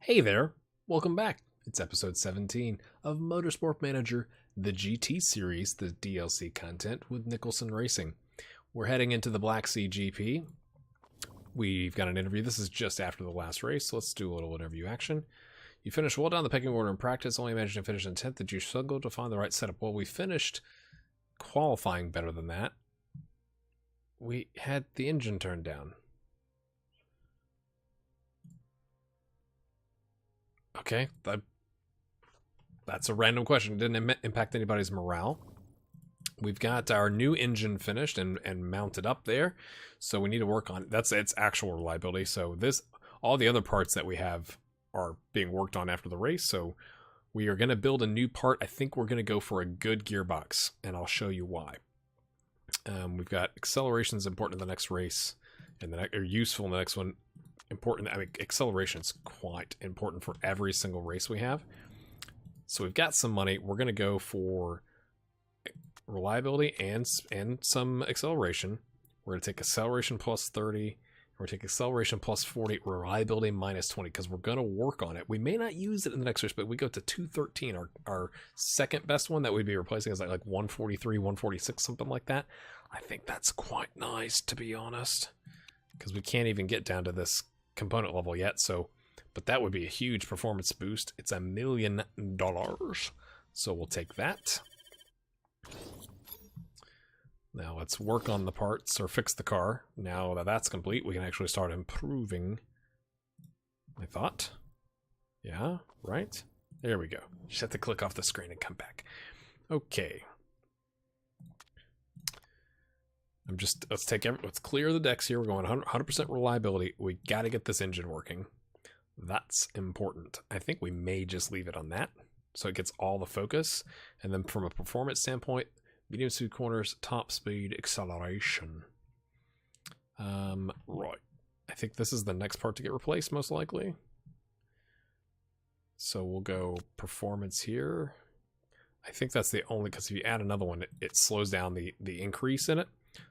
Hey there, welcome back. It's episode 17 of Motorsport Manager, the GT series, the DLC content with Nicholson Racing. We're heading into the Black Sea GP. We've got an interview. This is just after the last race, so let's do a little interview action. You finished well down the pecking order in practice, only managed to finish in 10th. Did you struggle to find the right setup? Well, we finished qualifying better than that. We had the engine turned down. Okay, that's a random question. It didn't impact anybody's morale. We've got our new engine finished and mounted up there, so we need to work on that's its actual reliability. So all the other parts that we have are being worked on after the race. So we are going to build a new part. I think we're going to go for a good gearbox, and I'll show you why. We've got acceleration is important in the next race, and useful in the next one. Important. I mean, acceleration is quite important for every single race we have. So we've got some money. We're going to go for reliability and some acceleration. We're going to take acceleration plus 30. We're going to take acceleration plus 40. Reliability minus 20 because we're going to work on it. We may not use it in the next race, but we go to 213. Our second best one that we'd be replacing is like 143, 146, something like that. I think that's quite nice, to be honest, because we can't even get down to this component level yet, but that would be a huge performance boost. It's $1 million, so we'll take that. Now let's work on the parts or fix the car. Now that that's complete, we can actually start improving, I thought. Yeah, right? There we go. Just have to click off the screen and come back. Okay. Let's clear the decks here. We're going 100% reliability. We got to get this engine working. That's important. I think we may just leave it on that, so it gets all the focus. And then from a performance standpoint, medium speed corners, top speed, acceleration. Right. I think this is the next part to get replaced, most likely. So we'll go performance here. I think that's the only, because if you add another one, it slows down the increase in it.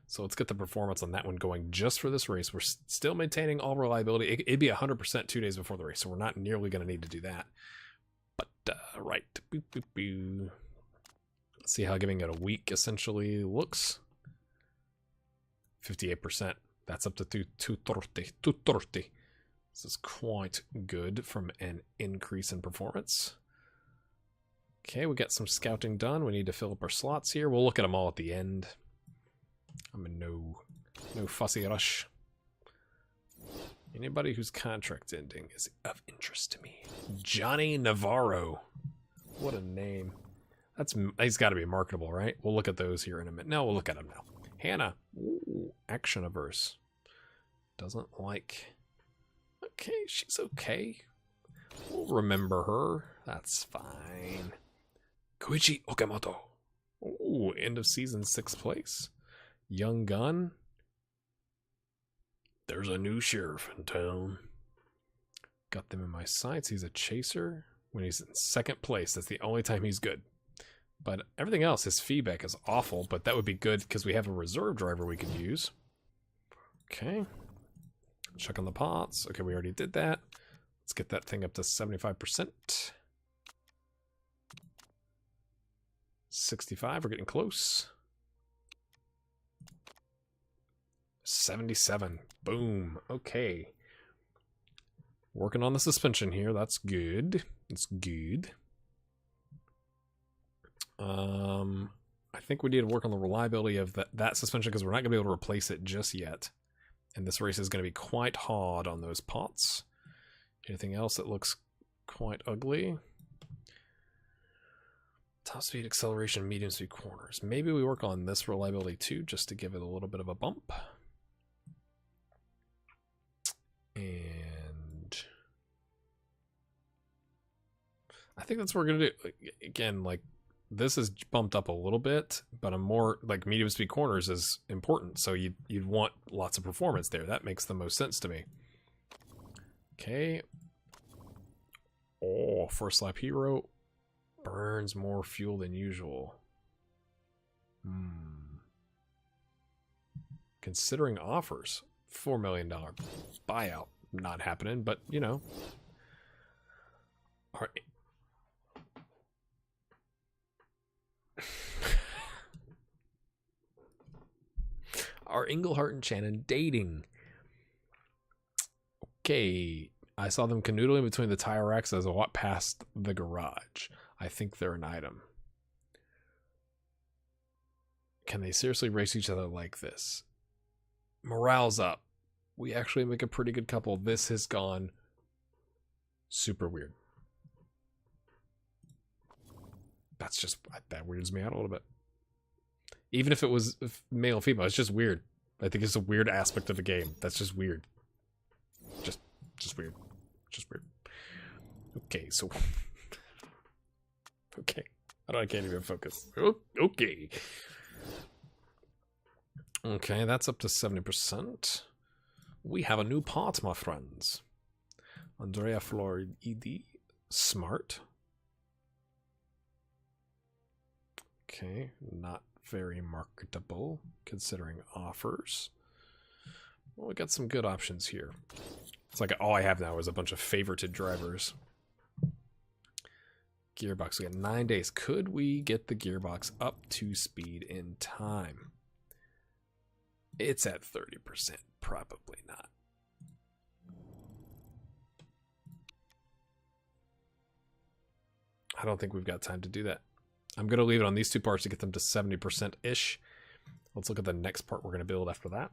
So let's get the performance on that one going just for this race. We're still maintaining all reliability. It'd be 100% 2 days before the race, so we're not nearly going to need to do that. But, right. Boop, boop, boop. Let's see how giving it a week essentially looks. 58%. That's up to 230. 230. This is quite good from an increase in performance. Okay, we got some scouting done. We need to fill up our slots here. We'll look at them all at the end. I'm in no fussy rush. Anybody whose contract's ending is of interest to me. Johnny Navarro. What a name. He's got to be marketable, right? We'll look at those here in a minute. No, we'll look at them now. Hannah. Ooh, action averse. Doesn't like... Okay, she's okay. We'll remember her. That's fine. Koichi Okamoto. Ooh, end of season 6th place. Young gun. There's a new sheriff in town. Got them in my sights. He's a chaser. When he's in 2nd place, that's the only time he's good. But everything else, his feedback is awful, but that would be good because we have a reserve driver we could use. Okay. Check on the pots. Okay, we already did that. Let's get that thing up to 75%. 65, we're getting close. 77. Boom. Okay. Working on the suspension here. That's good. It's good. I think we need to work on the reliability of that suspension because we're not going to be able to replace it just yet. And this race is going to be quite hard on those pots. Anything else that looks quite ugly? Top speed, acceleration, medium speed corners. Maybe we work on this reliability too, just to give it a little bit of a bump. And I think that's what we're going to do. Again, like, this is bumped up a little bit, but a more, like, medium speed corners is important. So you'd want lots of performance there. That makes the most sense to me. Okay. Oh, first lap hero. Burns more fuel than usual. Considering offers. $4 million buyout. Not happening, but, you know. Are Englehart and Shannon dating? Okay. I saw them canoodling between the tire racks as I walked past the garage. I think they're an item. Can they seriously race each other like this? Morale's up. We actually make a pretty good couple. This has gone super weird. That's just, that weirds me out a little bit. Even if it was male or female, it's just weird. I think it's a weird aspect of the game. That's just weird. Just weird. Just weird. Okay, so... okay. I can't even focus. Okay. Okay, that's up to 70%. We have a new part, my friends. Andrea Floridi. Smart. Okay, not very marketable, considering offers. Well, we got some good options here. It's like all I have now is a bunch of favorited drivers. Gearbox, we got 9 days. Could we get the gearbox up to speed in time? It's at 30%. Probably not. I don't think we've got time to do that. I'm going to leave it on these two parts to get them to 70%-ish. Let's look at the next part we're going to build after that.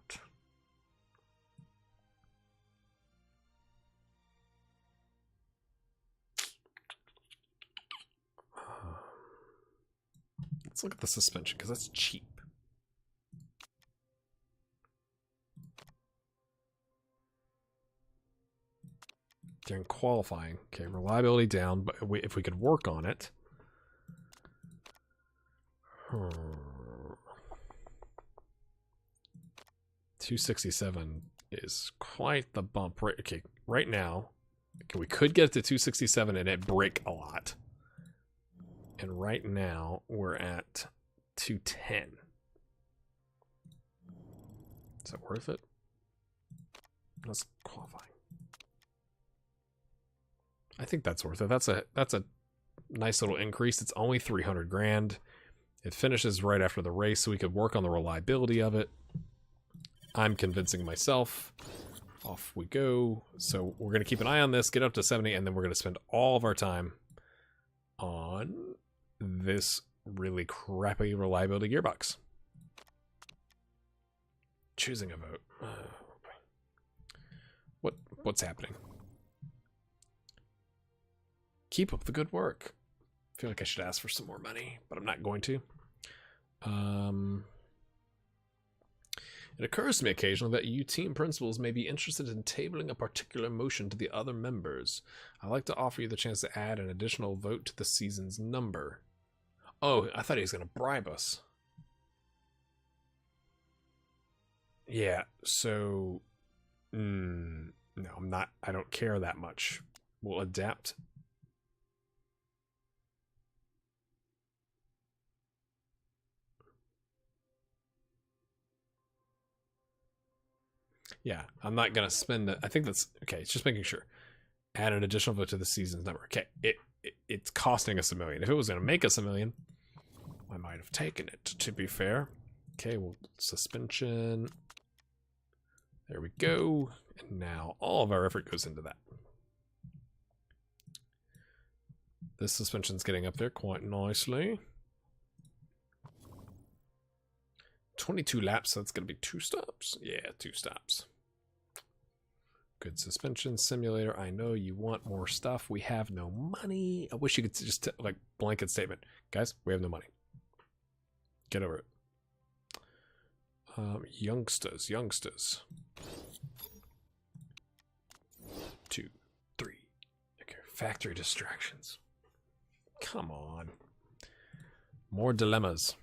Let's look at the suspension, because that's cheap. During qualifying, okay, reliability down, but if we could work on it. 267 is quite the bump. Right, okay, right now, okay, we could get it to 267 and it break a lot. And right now, we're at 210. Is that worth it? Let's qualify. I think that's worth it. That's a nice little increase. It's only 300 grand. It finishes right after the race, so we could work on the reliability of it. I'm convincing myself. Off we go. So we're going to keep an eye on this, get up to 70, and then we're going to spend all of our time on this really crappy reliability gearbox. Choosing a vote. What's happening? Keep up the good work. I feel like I should ask for some more money, but I'm not going to. It occurs to me occasionally that you team principals may be interested in tabling a particular motion to the other members. I'd like to offer you the chance to add an additional vote to the season's number. Oh, I thought he was going to bribe us. Yeah, so... no, I'm not. I don't care that much. We'll adapt. Yeah, I'm not going to spend it. I think that's... Okay, it's just making sure. Add an additional vote to the season's number. Okay, it's costing us $1 million. If it was going to make us $1 million, I might have taken it, to be fair. Okay, well, suspension. There we go. And now all of our effort goes into that. This suspension's getting up there quite nicely. 22 laps, so that's going to be 2 stops. Yeah, 2 stops. Good suspension simulator. I know you want more stuff. We have no money. I wish you could just, like, blanket statement. Guys, we have no money. Get over it. Youngsters. 2, 3. Okay, factory distractions. Come on. More dilemmas.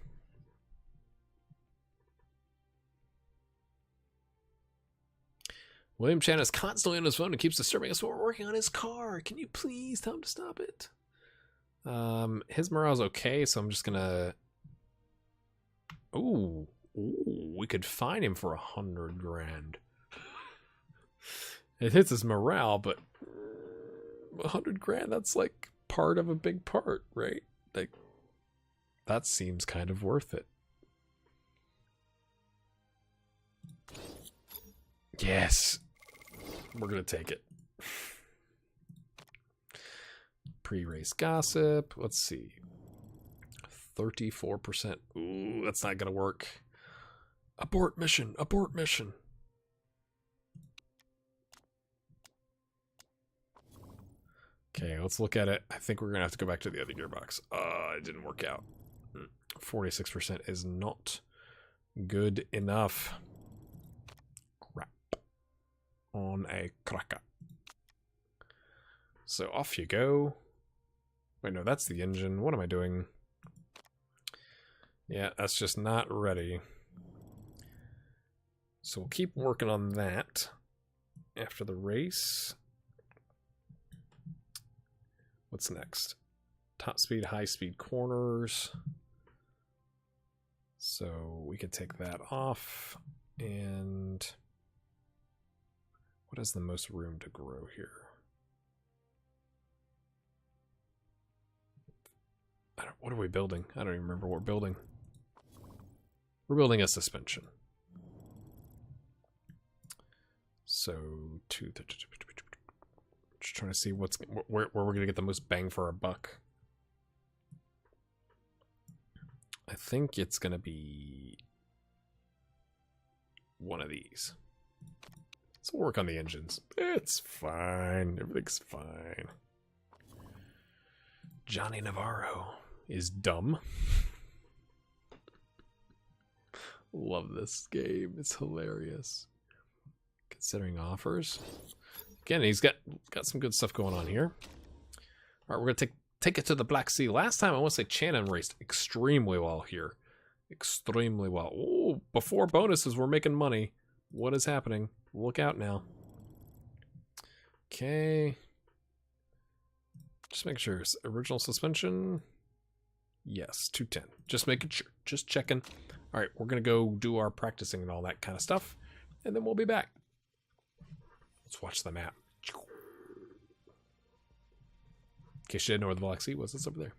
William Chan is constantly on his phone and keeps disturbing us while we're working on his car. Can you please tell him to stop it? His morale's okay, so I'm just gonna... Ooh, we could fine him for 100 grand. It hits his morale, but 100 grand, that's like part of a big part, right? Like, that seems kind of worth it. Yes. We're going to take it. Pre-race gossip. Let's see. 34%. Ooh, that's not going to work. Abort mission. Abort mission. Okay, let's look at it. I think we're going to have to go back to the other gearbox. It didn't work out. 46% is not good enough. Crap. On a cracker. So off you go. Wait, no, that's the engine. What am I doing? Yeah, that's just not ready. So we'll keep working on that after the race. What's next? Top speed, high speed corners. So we could take that off. And what has the most room to grow here? What are we building? I don't even remember what we're building. We're building a suspension. So, just trying to see where we're going to get the most bang for our buck. I think it's going to be one of these. Let's work on the engines. It's fine. Everything's fine. Johnny Navarro is dumb. Love this game. It's hilarious. Considering offers. Again, he's got some good stuff going on here. All right, we're going to take it to the Black Sea. Last time, I want to say Channon raced extremely well here. Extremely well. Oh, before bonuses, we're making money. What is happening? Look out now. Okay. Just make sure. Original suspension. Yes, 210. Just making sure. Just checking. All right, we're going to go do our practicing and all that kind of stuff. And then we'll be back. Let's watch the map. In case you didn't know where the Black Sea was, it's over there.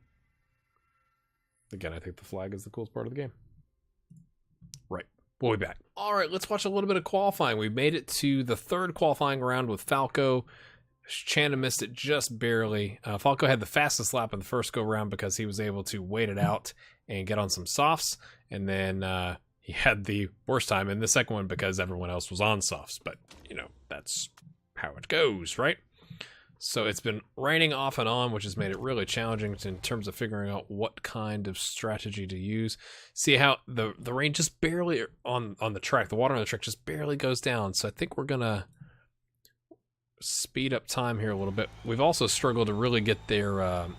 Again, I think the flag is the coolest part of the game. Right. We'll be back. All right, let's watch a little bit of qualifying. We made it to the third qualifying round with Falco. Channon missed it just barely. Falco had the fastest lap in the first go-round because he was able to wait it out and get on some softs. And then he had the worst time in the second one because everyone else was on softs. But, you know, that's how it goes, right? So it's been raining off and on, which has made it really challenging in terms of figuring out what kind of strategy to use. See how the rain just barely on the track, the water on the track just barely goes down. So I think we're going to speed up time here a little bit. We've also struggled to really get their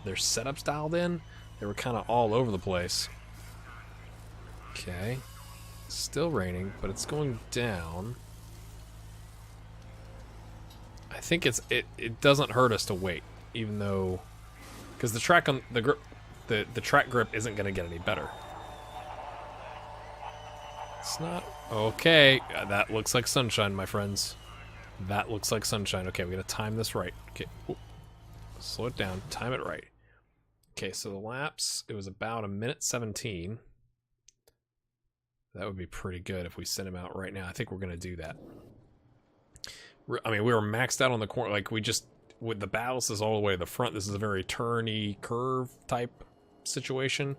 setups dialed in. They were kind of all over the place. Okay. Still raining, but it's going down. I think it doesn't hurt us to wait, even though, because the track on the grip, the track grip isn't going to get any better. It's not okay. That looks like sunshine, my friends. That looks like sunshine. Okay, we got to time this right. Okay, ooh. Slow it down. Time it right. Okay, so the laps, it was about 1:17. That would be pretty good if we sent him out right now. I think we're going to do that. I mean, we were maxed out on the corner. Like, we just, with the ballast is all the way to the front. This is a very turny curve type situation.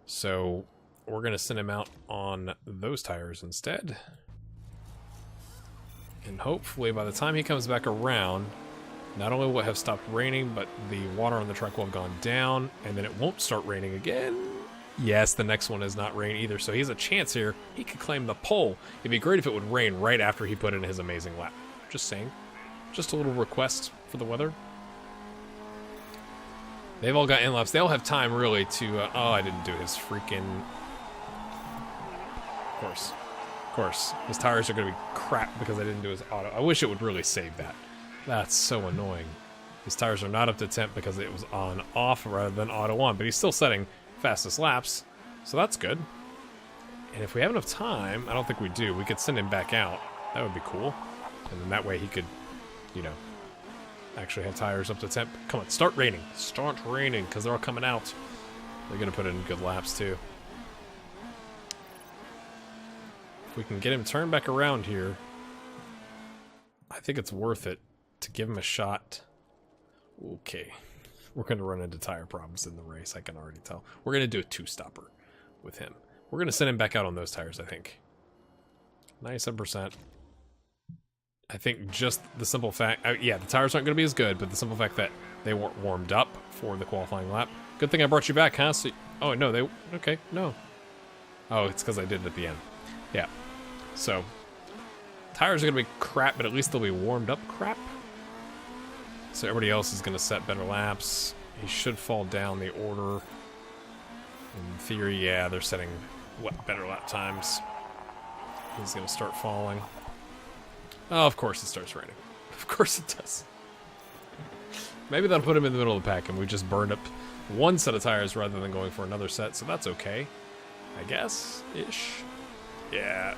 So we're going to send him out on those tires instead. And hopefully by the time he comes back around, not only will it have stopped raining, but the water on the track will have gone down, and then it won't start raining again. Yes, the next one is not rain either, so he has a chance here. He could claim the pole. It'd be great if it would rain right after he put in his amazing lap. Just saying. Just a little request for the weather. They've all got in laps. They all have time, really, to... oh, I didn't do his freaking... Of course. Of course. His tires are going to be crap because I didn't do his auto. I wish it would really save that. That's so annoying. His tires are not up to temp because it was on off rather than auto on. But he's still setting fastest laps. So that's good. And if we have enough time, I don't think we do. We could send him back out. That would be cool. And then that way he could, you know, actually have tires up to temp. Come on, start raining. Start raining, because they're all coming out. They're going to put in good laps, too. If we can get him turned back around here, I think it's worth it to give him a shot. Okay. We're going to run into tire problems in the race, I can already tell. We're going to do a two-stopper with him. We're going to send him back out on those tires, I think. 97%. I think just the simple fact... yeah, the tires aren't going to be as good, but the simple fact that they weren't warmed up for the qualifying lap. Good thing I brought you back, huh? So, oh, no, they... Okay, no. Oh, it's because I did it at the end. Yeah. So, tires are going to be crap, but at least they'll be warmed up crap. So everybody else is going to set better laps. He should fall down the order. In theory, yeah, they're setting better lap times. He's going to start falling. Oh, of course it starts raining. Of course it does. Maybe that'll put him in the middle of the pack and we just burned up one set of tires rather than going for another set, so that's okay. I guess, ish. Yeah,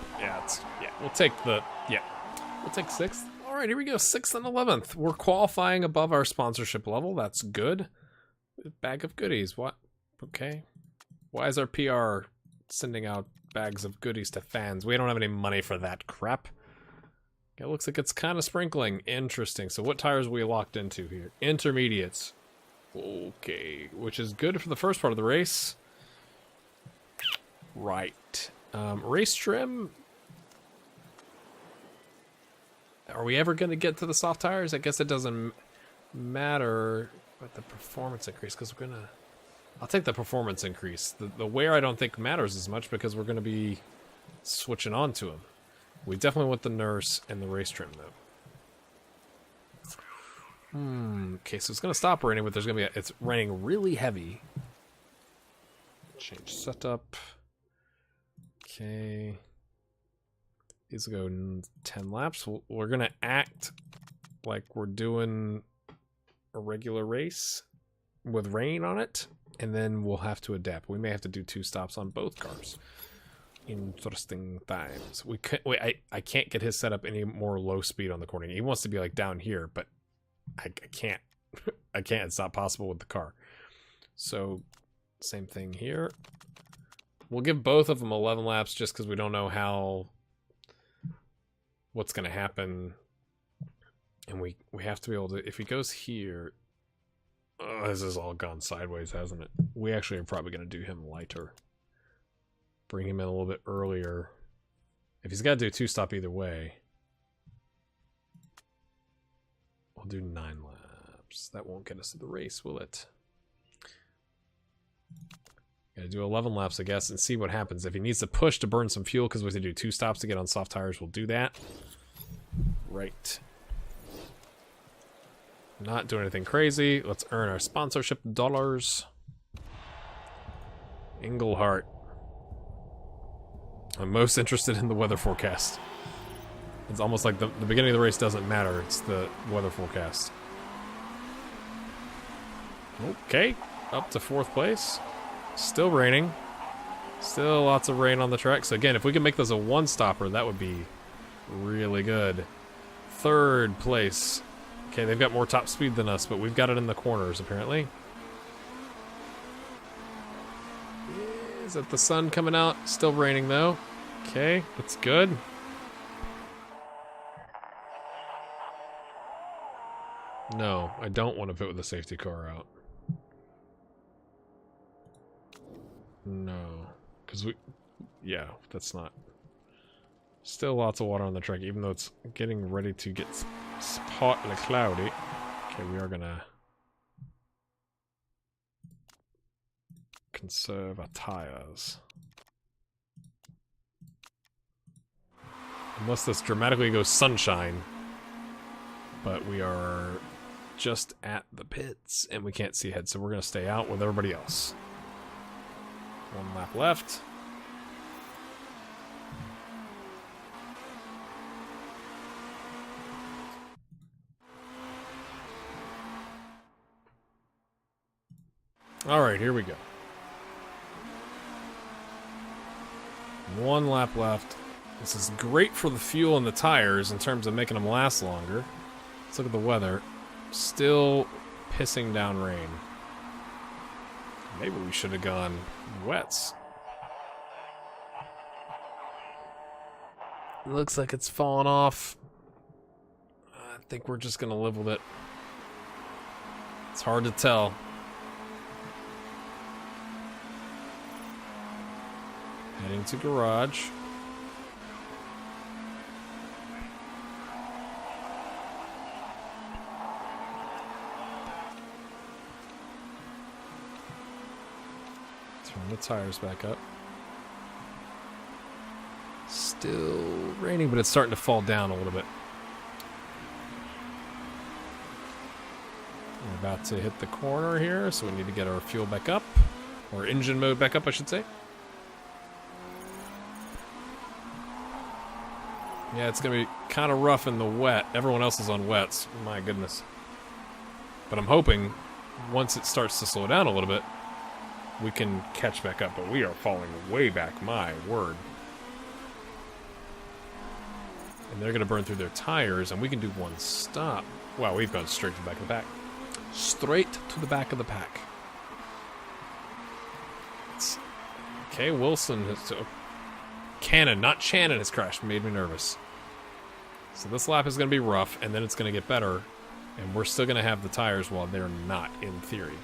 we'll take the, we'll take 6th. All right, here we go, 6th and 11th. We're qualifying above our sponsorship level, that's good. Bag of goodies, what? Okay. Why is our PR sending out bags of goodies to fans? We don't have any money for that crap. It looks like it's kind of sprinkling. Interesting. So what tires are we locked into here? Intermediates. Okay. Which is good for the first part of the race. Right. Race trim. Are we ever going to get to the soft tires? I guess it doesn't matter. But the performance increase, because we're going to... I'll take the performance increase. The wear I don't think matters as much because we're going to be switching on to them. We definitely want the nurse and the race trim, though. Okay, so it's going to stop raining, but there's going to be it's raining really heavy. Change setup. Okay. These will go 10 laps. We're going to act like we're doing a regular race with rain on it, and then we'll have to adapt. We may have to do 2 stops on both cars. Interesting times. I can't get his setup any more low speed on the corner. He wants to be like down here, but I can't. I can't. It's not possible with the car. So same thing here. We'll give both of them 11 laps just because we don't know what's going to happen, and we have to be able to. If he goes here, this has all gone sideways, hasn't it? We actually are probably going to do him lighter. Bring him in a little bit earlier. If he's got to do a 2-stop either way, we'll do 9 laps. That won't get us to the race, will it? Gotta do 11 laps, I guess, and see what happens. If he needs to push to burn some fuel because we have to do 2 stops to get on soft tires, we'll do that. Right. Not doing anything crazy. Let's earn our sponsorship dollars. Englehart. I'm most interested in the weather forecast. It's almost like the beginning of the race doesn't matter. It's the weather forecast. Okay, up to 4th place. Still raining. Still lots of rain on the track. So again, if we can make this a 1-stopper, that would be really good. 3rd place. Okay, they've got more top speed than us, but we've got it in the corners, apparently. Is that the sun coming out? Still raining, though. Okay, that's good. No, I don't want to pit with the safety car out. No, because yeah, that's not. Still lots of water on the track, even though it's getting ready to get partly cloudy. Okay, we are gonna conserve our tires. Unless this dramatically goes sunshine. But we are just at the pits and we can't see ahead, so we're gonna stay out with everybody else. 1 lap left. All right, here we go. 1 lap left. This is great for the fuel and the tires in terms of making them last longer. Let's look at the weather. Still pissing down rain. Maybe we should have gone wets. Looks like it's falling off. think we're just going to live with it. It's hard to tell. Heading to garage. Turn the tires back up. Still raining, but it's starting to fall down a little bit. We're about to hit the corner here, so we need to get our fuel back up. Or engine mode back up, I should say. Yeah, it's going to be kind of rough in the wet. Everyone else is on wets. My goodness. But I'm hoping once it starts to slow down a little bit, we can catch back up. But we are falling way back. My word. And they're going to burn through their tires, and we can do one stop. Wow, we've gone straight to the back of the pack. Straight to the back of the pack. Okay, Wilson has... Cannon, not Shannon, has crashed. Made me nervous. So this lap is going to be rough, and then it's going to get better. And we're still going to have the tires while they're not, in theory.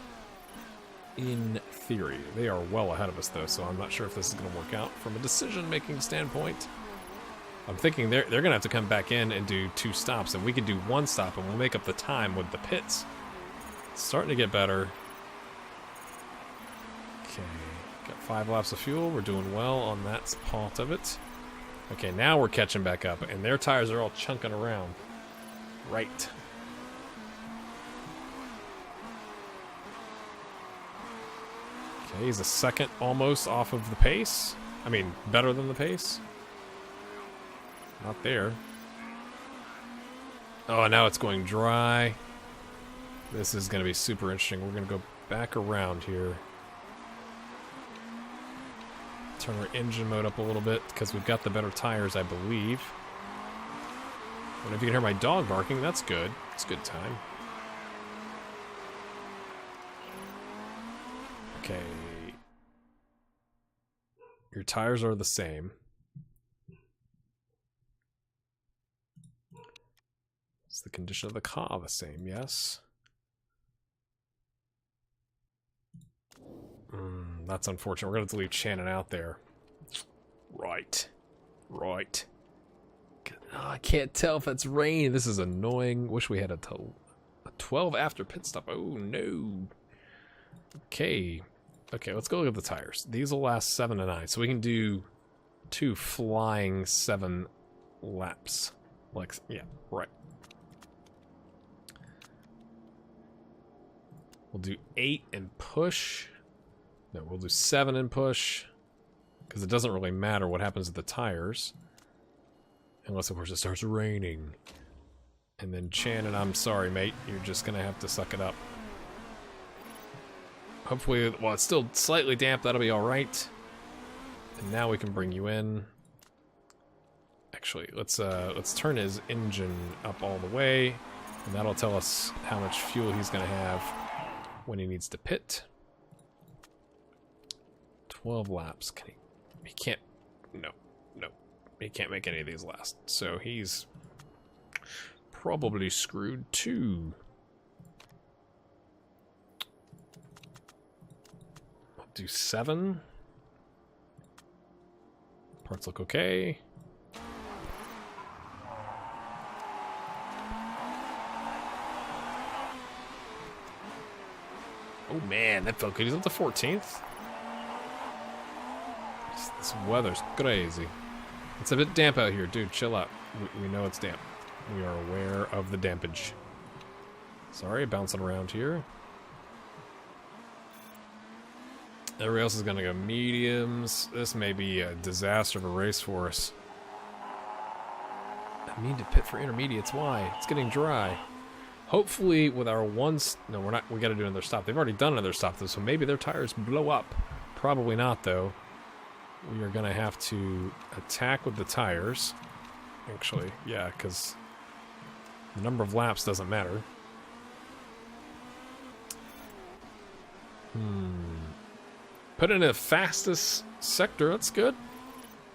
In theory. They are well ahead of us, though, so I'm not sure if this is going to work out from a decision-making standpoint. I'm thinking they're going to have to come back in and do 2 stops, and we can do 1 stop, and we'll make up the time with the pits. It's starting to get better. Okay, got 5 laps of fuel. We're doing well on that part of it. Okay, now we're catching back up, and their tires are all chunking around. Right. Okay, he's a second almost off of the pace. I mean, better than the pace. Not there. Oh, now it's going dry. This is going to be super interesting. We're going to go back around here. Turn our engine mode up a little bit because we've got the better tires, I believe. And if you can hear my dog barking, that's good. It's a good time. Okay. Your tires are the same. Is the condition of the car the same? Yes. That's unfortunate. We're going to have to leave Shannon out there. Right. Right. Oh, I can't tell if it's rain. This is annoying. Wish we had a 12 after pit stop. Oh, no. Okay. Okay, let's go look at the tires. These will last 7 to 9. So we can do 2 flying 7 laps. Like, yeah, right. We'll do 8 and push. No, we'll do 7 and push. Because it doesn't really matter what happens to the tires. Unless, of course, it starts raining. And then Shannon, I'm sorry, mate. You're just going to have to suck it up. Hopefully, well, it's still slightly damp. That'll be alright. And now we can bring you in. Actually, let's turn his engine up all the way. And that'll tell us how much fuel he's going to have when he needs to pit. 12 laps. Can he can't... No. He can't make any of these last. So he's probably screwed too. I'll do 7. Parts look okay. Oh man, that felt good. He's up to 14th. This weather's crazy. It's a bit damp out here, dude. Chill out. We know it's damp. We are aware of the dampage. Sorry, bouncing around here. Everybody else is going to go mediums. This may be a disaster of a race for us. I need to pit for intermediates. Why? It's getting dry. Hopefully, with our no, we're not. We got to do another stop. They've already done another stop, though, so maybe their tires blow up. Probably not, though. We are going to have to attack with the tires. Actually, yeah, because the number of laps doesn't matter. Put in a fastest sector. That's good.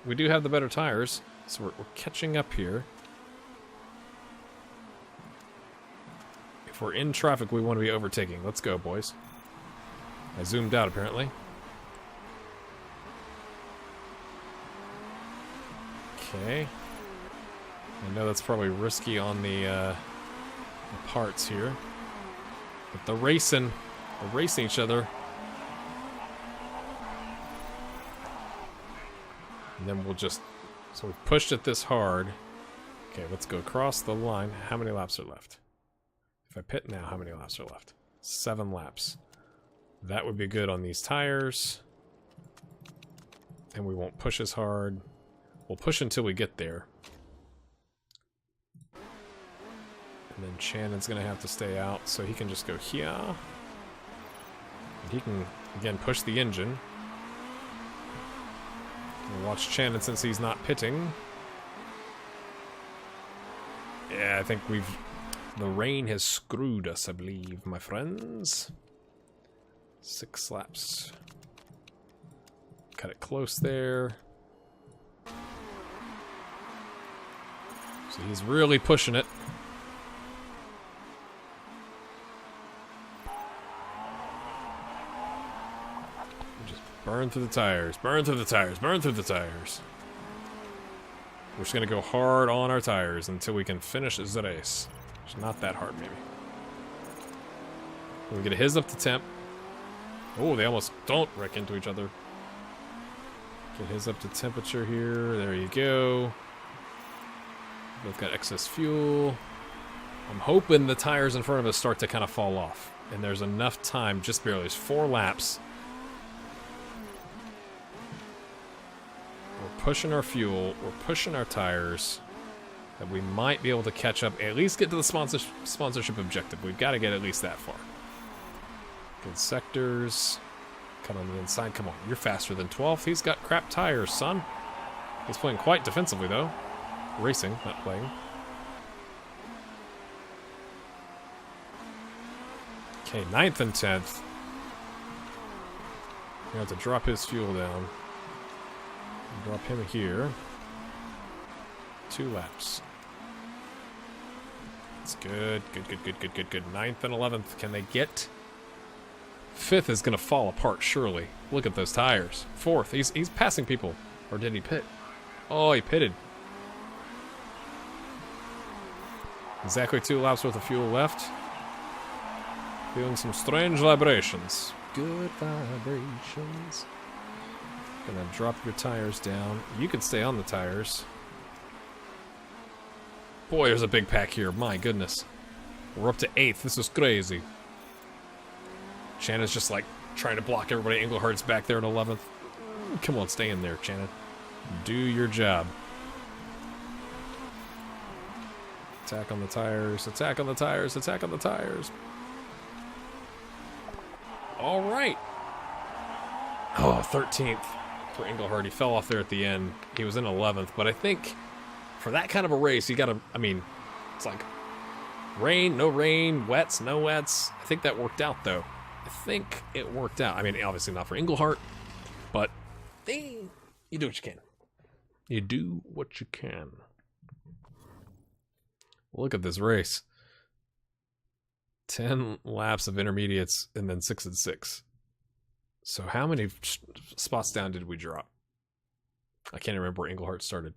We do have the better tires, so we're catching up here. If we're in traffic, we want to be overtaking. Let's go, boys. I zoomed out, apparently. Okay. I know that's probably risky on the parts here. But they're racing each other. And then we'll just... So we've pushed it this hard. Okay, let's go across the line. How many laps are left? If I pit now, how many laps are left? 7 laps. That would be good on these tires. And we won't push as hard. We'll push until we get there. And then Shannon's going to have to stay out, so he can just go here. And he can, again, push the engine. We'll watch Shannon since he's not pitting. Yeah, I think we've... The rain has screwed us, I believe, my friends. 6 laps. Cut it close there. So he's really pushing it. Just burn through the tires, burn through the tires, burn through the tires. We're just going to go hard on our tires until we can finish this race. It's not that hard, maybe. We get his up to temp. Oh, they almost don't wreck into each other. Get his up to temperature here. There you go. Both got excess fuel. I'm hoping the tires in front of us start to kind of fall off. And there's enough time, just barely. There's 4 laps. We're pushing our fuel. We're pushing our tires. That we might be able to catch up. At least get to the sponsorship objective. We've got to get at least that far. Good sectors. Cut on the inside. Come on. You're faster than 12th. He's got crap tires, son. He's playing quite defensively, though. Racing, not playing. Okay, 9th and 10th. We have to drop his fuel down. Drop him here. 2 laps. That's good. Good. 9th and 11th. Can they get? 5th is going to fall apart, surely. Look at those tires. 4th. He's passing people. Or did he pit? Oh, he pitted. Exactly 2 laps worth of fuel left. Feeling some strange vibrations. Good vibrations. Gonna drop your tires down. You can stay on the tires. Boy, there's a big pack here. My goodness. We're up to 8th. This is crazy. Shannon's just like trying to block everybody. Englehart's back there at 11th. Come on, stay in there, Shannon. Do your job. Attack on the tires. Attack on the tires. Attack on the tires. All right. Oh, 13th for Englehart. He fell off there at the end. He was in 11th, but I think for that kind of a race, you got to, I mean, it's like rain, no rain, wets, no wets. I think that worked out, though. I think it worked out. I mean, obviously not for Englehart, but you do what you can. You do what you can. Look at this race. 10 laps of intermediates and then 6 and 6. So how many spots down did we drop? I can't remember where Englehart started.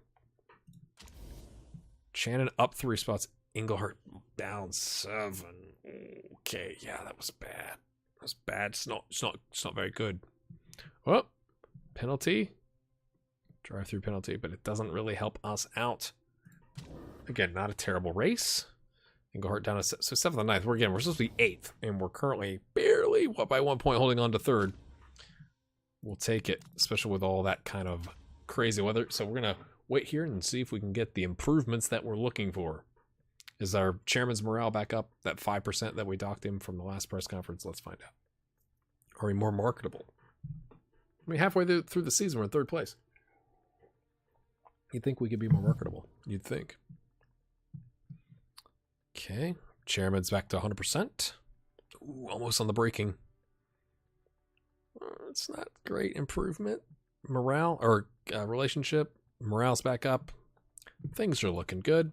Shannon up 3 spots. Englehart down 7. Okay, yeah, that was bad. That was bad. It's not very good. Well, penalty. Drive-through penalty, but it doesn't really help us out. Again, not a terrible race. Englehart down to so 7th and 9th. We're supposed to be 8th, and we're currently barely by 1 point holding on to 3rd. We'll take it, especially with all that kind of crazy weather. So we're going to wait here and see if we can get the improvements that we're looking for. Is our chairman's morale back up? That 5% that we docked him from the last press conference? Let's find out. Are we more marketable? I mean, halfway through the season, we're in 3rd place. You'd think we could be more marketable. You'd think. Okay. Chairman's back to 100%. Ooh, almost on the braking. It's not great improvement. Morale, or relationship. Morale's back up. Things are looking good.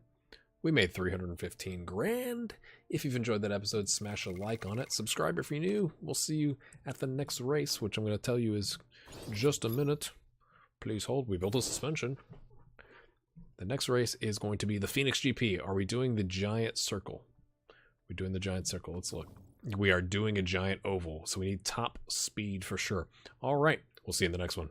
We made 315 grand. If you've enjoyed that episode, smash a like on it. Subscribe if you're new. We'll see you at the next race, which I'm going to tell you is just a minute. Please hold. We built a suspension. The next race is going to be the Phoenix GP. Are we doing the giant circle? We're doing the giant circle. Let's look. We are doing a giant oval, so we need top speed for sure. All right. We'll see you in the next one.